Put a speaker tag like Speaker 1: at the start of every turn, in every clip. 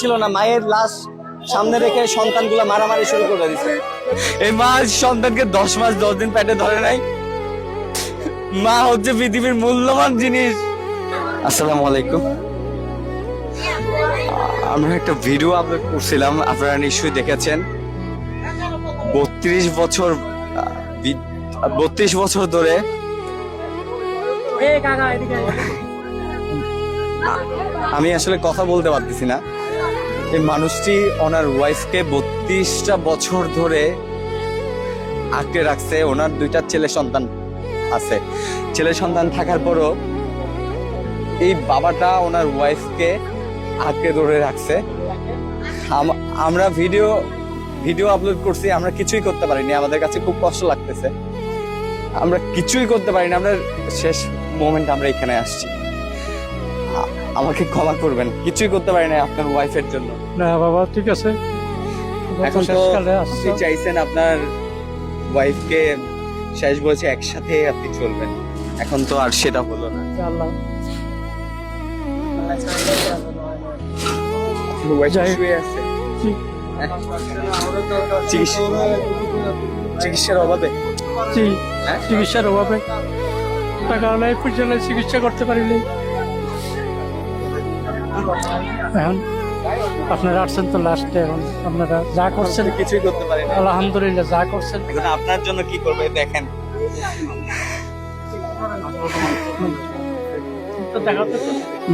Speaker 1: ছিল না, মায়ের লাশ সামনে রেখে সন্তানগুলো মারামারি শুরু করে দিচ্ছে। এই মা সন্তানকে 10 মাস 10 দিন পেটে ধরে নাই। মা হচ্ছে পৃথিবীর মূল্যবান জিনিস। আসসালামু আলাইকুম। আমরা একটা ভিডিও আপলোড করছিলাম, আপনারা নিশ্চয়ই দেখেছেন। 32 বছর ধরে আমি আসলে কথা বলতে পারতেছি না। এই মানুষটি ওনার ওয়াইফকে 32টা বছর ধরে আটকে রাখছে। ওনার 2টা ছেলে সন্তান আছে। ছেলে সন্তান থাকার পরও এই বাবাটা ওনার ওয়াইফকে আটকে ধরে রাখছে। আমরা ভিডিও আপলোড করছি, আমরা কিছুই করতে পারিনি। আমাদের কাছে খুব কষ্ট লাগতেছে, আমরা কিছুই করতে পারিনি। আমরা শেষ মোমেন্ট আমরা এখানে আসছি, আমাকে ক্ষমা করবেন। কিছুই করতে পারি না আপনার ওয়াইফের জন্য।
Speaker 2: না বাবা, ঠিক আছে।
Speaker 1: এখন তো আপনি চাইছেন আপনার ওয়াইফকে শেষ বলছে একসাথে আপনি চলবেন, এখন তো আর সেটা হলো না। চিকিৎসার অভাবে
Speaker 2: টাকা নাই, পয়সা নাই, চিকিৎসা করতে পারিনি। এখন আপনারা আসছেন তো লাস্টে, এখন আপনারা যা করছেন
Speaker 1: কিছুই করতে পারেন।
Speaker 2: আলহামদুলিল্লাহ যা করছেন।
Speaker 1: এখন আপনার জন্য কি করবে দেখেন।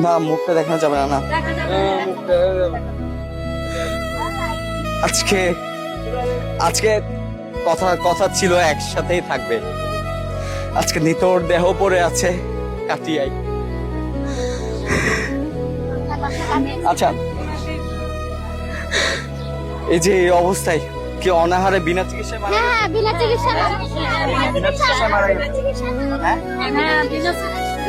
Speaker 1: না, মুখটা দেখানো যাবে না। আজকে কথা ছিল একসাথেই থাকবে। আজকে নিতর দেহ পড়ে আছে কাটিয়াই। আচ্ছা, এই যে এই অবস্থায় কি অনাহারে বিনা চিকিৎসায় মারা গেছে?
Speaker 3: হ্যাঁ, বিনা চিকিৎসায়
Speaker 1: মারা গেছে।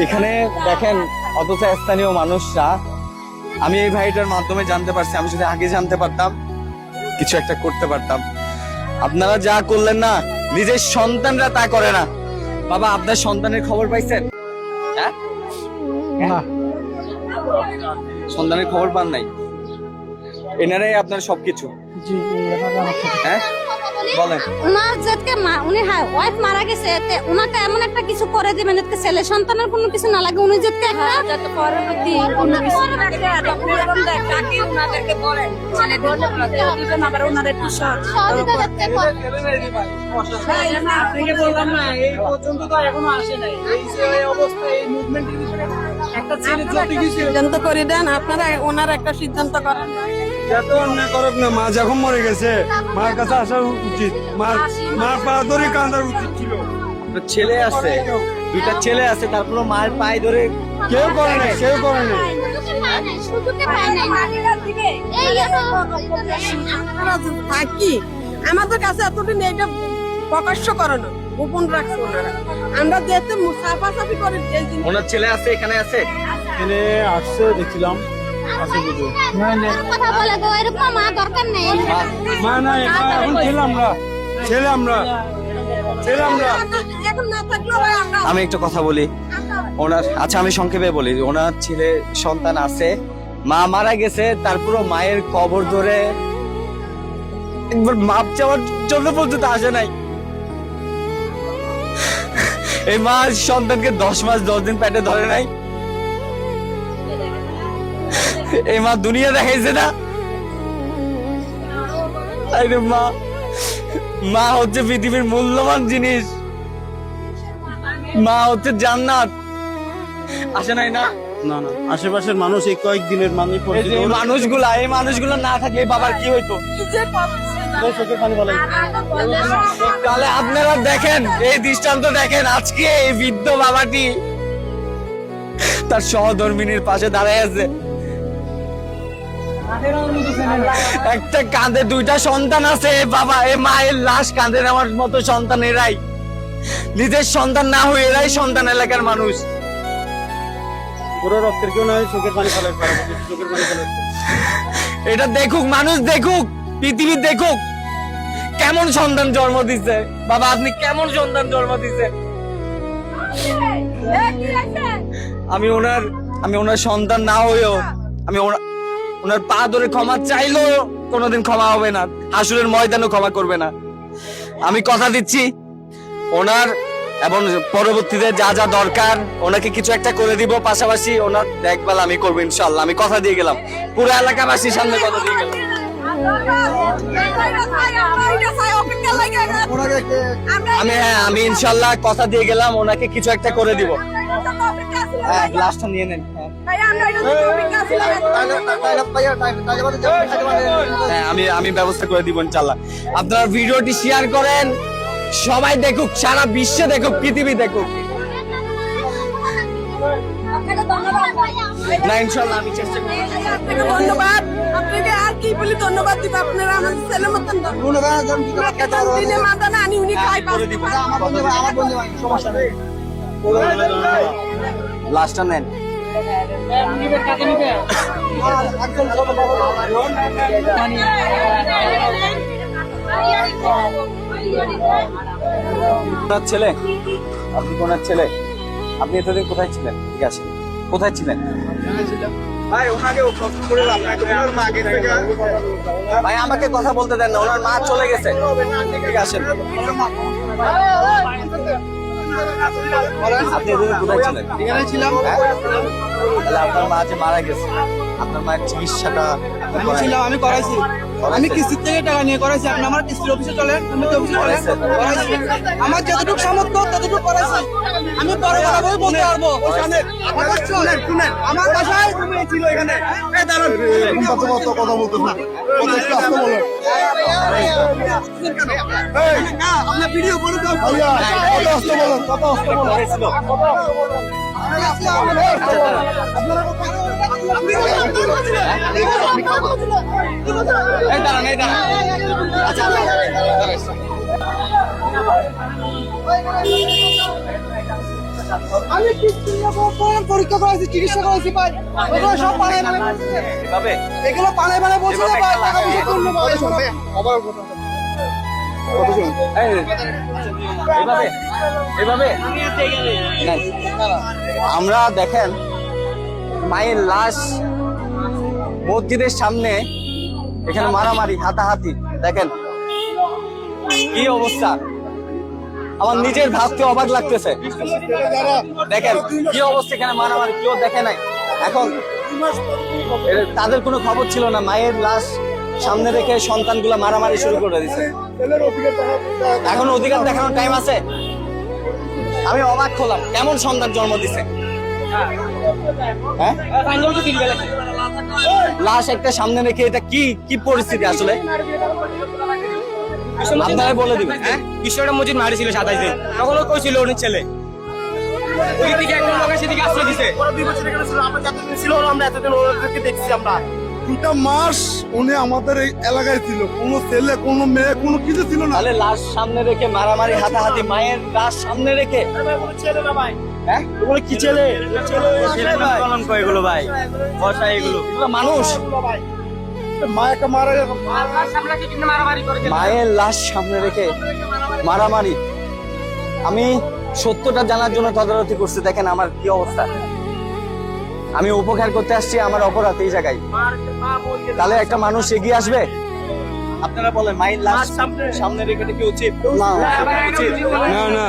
Speaker 1: এখানে দেখেন, অথচ স্থানীয় মানুষরা, আমি এই ভাইটার মাধ্যমে জানতে পারছি। আমি যদি আগে জানতে পারতাম কিছু একটা করতে পারতাম। আপনারা যা করলেন না, নিজের সন্তানরা তা করে না। বাবা, আপনার সন্তানের খবর পাইছেন? হ্যাঁ,
Speaker 2: না,
Speaker 1: সন্তানের খবর পান নাই? এনারাই আপনার সবকিছু। হ্যাঁ, বলেন।
Speaker 3: ওনার যেতে উনি ওয়াইফ মারা গেছে, ওনাকে এমন একটা কিছু করে দিবেন যাতে ছেলে সন্তানের কোনো কিছু না লাগে। উনি যেতে একটা পরবর্তী কোনো কিছু ওনাদেরকে বলেন, মানে দিবেন, আবার ওনার একটু সহযোগিতা করতে
Speaker 4: আপনাকে বললাম না, এই পর্যন্ত তো এখনো আসে নাই। এই যে অবস্থা, এই মুভমেন্টের ভিতরে একটা ছেলে যদি কিছু
Speaker 5: সিদ্ধান্ত করে দেন, আপনারা ওনার একটা সিদ্ধান্ত করেন।
Speaker 2: যত অন্যায় করুক না, মা যখন মরে গেছে, মার কাছে আসা উচিত। মার পা ধরে কাঁদার উচিত ছিল।
Speaker 1: ছেলে আছে, 2টা ছেলে আছে, তারপর মায়ের পায়ে ধরে
Speaker 2: কেউ করে নাই, কেউ করে নাই।
Speaker 5: থাকি আমাদের কাছে এতদিন এইটা প্রকাশ্য করে না, গোপন রাখছে ওনারা। আমরা যেতে সাফাসাফি করে।
Speaker 1: ওনার ছেলে আছে, এখানে আছে,
Speaker 2: এখানে আসছে দেখছিলাম।
Speaker 3: কথা বলে তো এরকম মা দরকার নেই।
Speaker 2: মা নাই, এখন ছেলে আমরা।
Speaker 5: এখন না থাকলেও আমরা
Speaker 1: আমি একটা কথা বলি ওনার। আচ্ছা, আমি সংক্ষেপে বলি। ওনার ছেলে সন্তান আছে, মা মারা গেছে, তারপরও মায়ের কবর ধরে একবার মাপ চাওয়ার জন্য পর্যন্ত আসে নাই। এই মা সন্তানকে 10 মাস 10 দিন পেটে ধরে নাই। এই মা দুনিয়া দেখাইছে না। আরে মা হচ্ছে পৃথিবীর মূল্যবান জিনিস। মা হচ্ছে জান্নাত। আসে নাই না?
Speaker 2: না, আশেপাশের মানুষ এই কয়েকদিনের
Speaker 1: এই মানুষগুলো না থাকলে বাবার কি হইতো? তাহলে আপনারা দেখেন, এই দৃষ্টান্ত দেখেন। আজকে এই বৃদ্ধ বাবাটি তার সহধর্মিনীর পাশে দাঁড়ায় আছে। একটা কাঁধে 2টা সন্তান আছে। বাবা, এই মায়ের লাশ কাঁধে নেওয়ার মতো সন্তান এরাই। নিজের সন্তান না হয়ে এরাই সন্তান এলাকার মানুষ।
Speaker 2: পুরো রক্তের কেউ নয়, চোখের পানি ফেলে।
Speaker 1: এটা দেখুক, মানুষ দেখুক, পৃথিবী দেখুক কেমন সন্তান জন্ম দিচ্ছে। বাবা, আপনি কেমন সন্তান জন্ম দিচ্ছেন। আমি ওনার সন্তান না হয়েও আমি ওনার পা ধরে ক্ষমা চাইলেও কোনোদিন ক্ষমা হবে না, হাসুরের ময়দানও ক্ষমা করবে না। আমি কথা দিচ্ছি ওনার এবং পরবর্তীতে যা যা দরকার ওনাকে কিছু একটা করে দিব, পাশাপাশি ওনার দেখভাল আমি করবো ইনশাল্লাহ। আমি কথা দিয়ে গেলাম, পুরো এলাকাবাসীর সামনে কথা দিয়ে গেলাম। আমি ইনশাল্লাহ কথা দিয়ে গেলাম, ওনাকে কিছু একটা করে দিব। হ্যাঁ, গ্লাসটা নিয়ে নেন। হ্যাঁ, আমি ব্যবস্থা করে দিব ইনশাল্লাহ। আপনারা ভিডিওটি শেয়ার করেন, সবাই দেখুক, সারা বিশ্বে দেখুক, পৃথিবী দেখুক। না ইনশাল্লাহ আমি চেষ্টা করব।
Speaker 5: ধন্যবাদ আপনাকে, আর কি বলি ধন্যবাদ দিব। আপনারা আমাদের ছেলে মতন দিনে মাথা না আনি উনি খাই
Speaker 1: লাস্টটা নেন। ওনার ছেলে, আপনি ওনার ছেলে, আপনি এতদিন কোথায় ছিলেন? ঠিক আছে, কোথায় ছিলেন ভাই? আমাকে কথা বলতে দেন না, ওনার মা চলে গেছে। ঠিক আছে, আপনি এতদিন কোথায় ছিলেন?
Speaker 2: এখানে ছিলাম।
Speaker 1: তাহলে আপনার মা যে মারা গেছে, আপনার মায়ের চিকিৎসাটা
Speaker 2: আমি ছিলাম, আমি করাইছি। আমি কিস্তির থেকে টাকা নিয়ে করাইছি। আপনি আমার কিস্তির অফিসে চলেন, আমি তো অফিসে চলেন, করাইছি। আমার যতটুকু সামর্থ্য ততটুকু করাইছি। আমি পরে কথা বলে বলতে পারবো। আমার বাসায় তুমি ছিল এখানে। কথা বলতে আপনার ভিডিও করে দাও। আমি পরীক্ষা করাইছি, চিকিৎসা করাইছি ভাই। ওগুলো সব পানে পানে বলছে, এগুলো পানে পানে বলছে ভাই। টাকা পয়সা তুললো ভাই।
Speaker 1: আমরা দেখেন মায়ের লাশ মসজিদের সামনে, এখানে মারামারি, হাতাহাতি, দেখেন কি অবস্থা। আমার নিজের ভাবতে অবাক লাগতেছে। দেখেন কি অবস্থা, এখানে মারামারি, কেউ দেখে নাই। এখন তাদের কোনো খবর ছিল না, মায়ের লাশ সামনে রেখে সন্তানগুলা মারামারি শুরু করে দিছে। এখন অধিকার দেখানোর টাইম আছে? আমি অবাক হলাম, কেমন সন্তান জন্ম দিছে। হ্যাঁ, লাশ একটা সামনে রেখে, এটা কি কি পরিস্থিতি আসলে আপনারা বলে দিবেন।
Speaker 4: হ্যাঁ, বিষয়টা মসজিদ মারি ছিল 27 দিন, তখন ও কইছিল ওর ছেলে ওই দিকে একদম লোকের সেদিকে আশ্রয় দিছে। ওরা 2 বছর এখানে ছিল, আমরা যতদিন ছিল আমরা এতদিন ওদেরকে দেখছি। আমরা
Speaker 2: 2টা মাস উনি আমাদের এই এলাকায় ছিল, কোনো ছেলে কোনো মেয়ে কোনো কিছু ছিল না।
Speaker 1: তাহলে লাশ সামনে রেখে মারামারি, হাতাহাতি, মায়ের লাশ সামনে রেখে।
Speaker 4: ছেলে না ভাই,
Speaker 1: হ্যাঁ,
Speaker 4: এগুলো কি ছেলে? ছেলে কলঙ্ক এগুলো ভাই, বসা এগুলো
Speaker 1: মানুষ।
Speaker 2: মায়াকে মারা
Speaker 1: মায়ের লাশ সামনে রেখে মারামারি। আমি সত্যটা জানার জন্য তদারকি করছি, দেখেন আমার কি অবস্থা। আমি উপকার করতে আসছি, আমার অপরাধ এই জায়গায়। তাহলে একটা মানুষ এগিয়ে আসবে? আপনারা বলেন, মায়ের লাশ সামনে রেখে কি উচিত? না, উচিত
Speaker 2: না, না,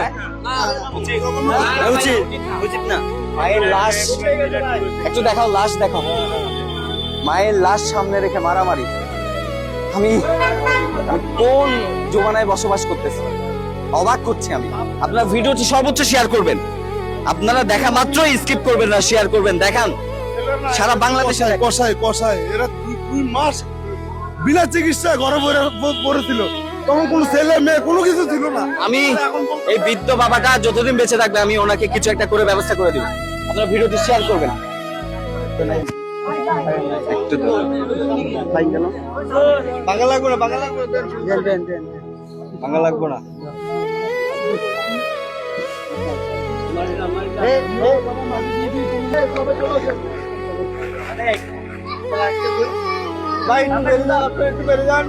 Speaker 1: উচিত উচিত না। মায়ের লাশ একটু দেখাও, লাশ দেখাও। মায়ের লাশ সামনে রেখে মারামারি। আমি কোন জমানায় বসবাস করতেছি, অবাক করছি আমি। আপনারা ভিডিওটি সর্বোচ্চ শেয়ার করবেন, আপনারা দেখা মাত্রই স্কিপ করবেন না, শেয়ার করবেন, দেখান সারা বাংলাদেশে।
Speaker 2: কষাই কষাই এরা 2 মাস বিনা চিকিৎসায় ঘরে পড়েছিল, তখন কোনো ছেলে মেয়ে কোনো কিছু ছিল না।
Speaker 1: আমি এই বৃদ্ধ বাবাটা যতদিন বেঁচে থাকবে, আমি ওনাকে কিছু একটা করে ব্যবস্থা করে দিব। আপনারা ভিডিওটি শেয়ার করবেন।
Speaker 2: বাংলা লাগবে না, বাংলা লাগবে না, বাংলা লাগবে না। ভাই একটু বেরিয়ে যান, একটু বেরিয়ে যান।